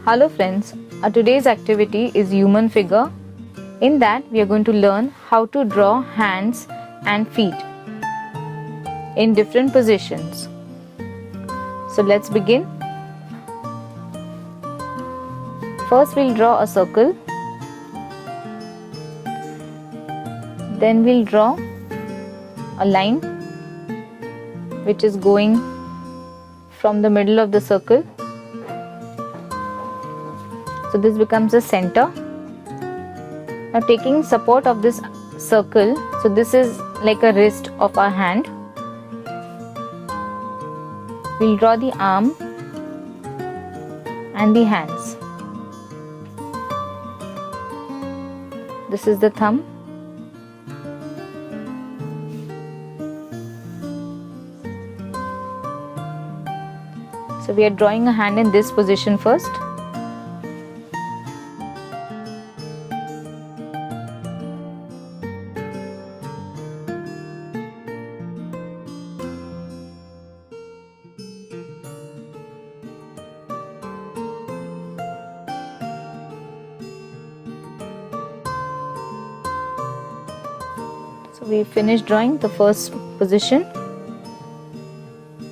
Hello friends, today's activity is human figure. In that we are going to learn how to draw hands and feet in different positions. So let's begin. First we'll draw a circle. Then we'll draw a line which is going from the middle of the circle. So this becomes the center. Now taking support of this circle, so this is like a wrist of our hand. We'll draw the arm and the hands. This is the thumb. So we are drawing a hand in this position first. So we finished drawing the first position.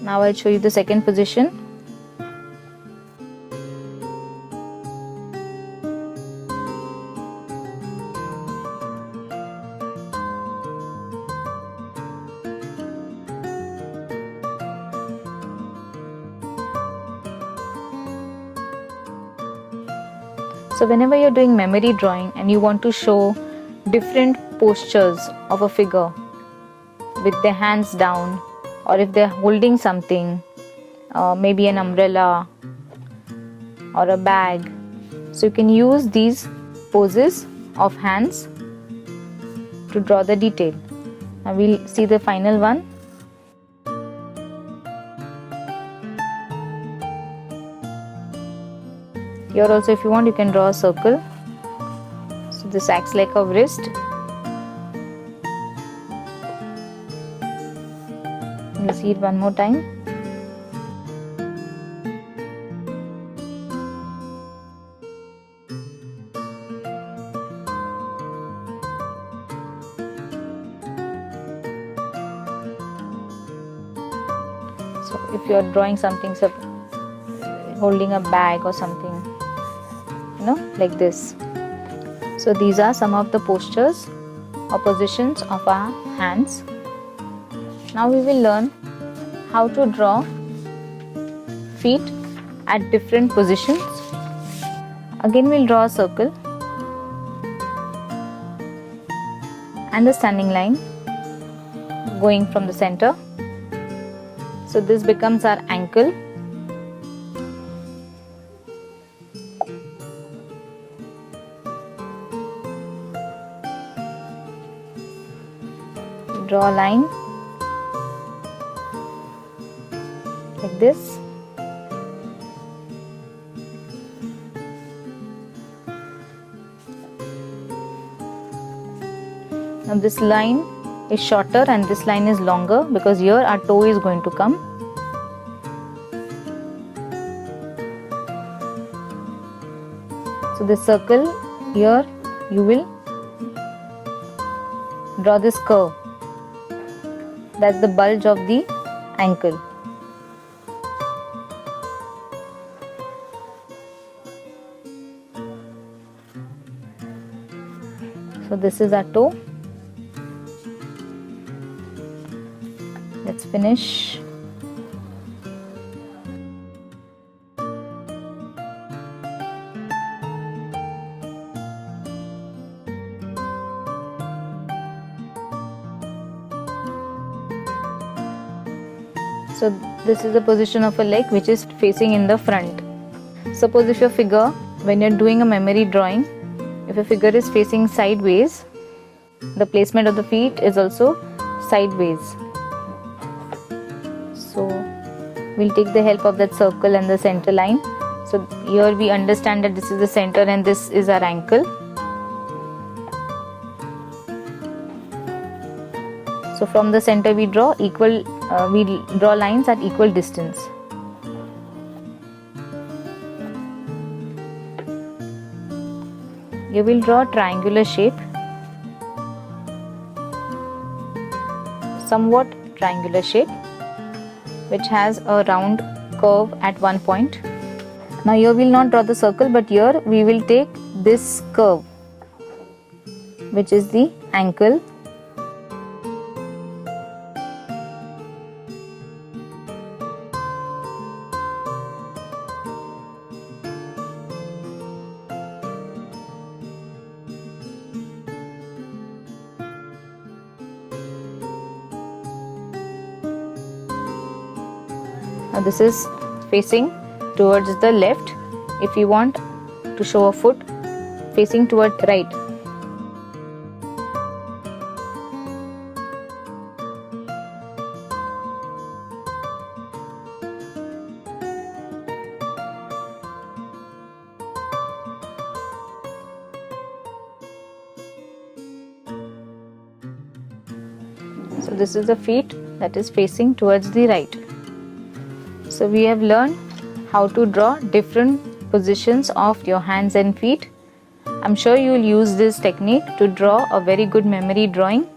Now I'll show you the second position. So whenever you're doing memory drawing and you want to show different postures of a figure with their hands down, or if they're holding something, maybe an umbrella or a bag, so you can use these poses of hands to draw the detail. Now we'll see the final one. Here also, if you want, you can draw a circle. So this acts like a wrist. We'll see it one more time. So if you are drawing something, holding a bag or something, like this. So these are some of the postures or positions of our hands. Now we will learn how to draw feet at different positions. Again we'll draw a circle and the standing line going from the center. So this becomes our ankle. Draw a line like this. Now this line is shorter and this line is longer because here our toe is going to come. So this circle, here you will draw this curve. That's the bulge of the ankle. So this is our toe. Let's finish. So this is the position of a leg which is facing in the front. Suppose if your figure, when you're doing a memory drawing, if a figure is facing sideways, the placement of the feet is also sideways. So we'll take the help of that circle and the center line. So here we understand that this is the center and this is our ankle. So from the center we draw lines at equal distance. You will draw a triangular shape, somewhat triangular shape, which has a round curve at one point. Now here we will not draw the circle, but here we will take this curve, which is the ankle. Now this is facing towards the left. If you want to show a foot facing toward right. So this is the feet that is facing towards the right. So we have learned how to draw different positions of your hands and feet. I'm sure you will use this technique to draw a very good memory drawing.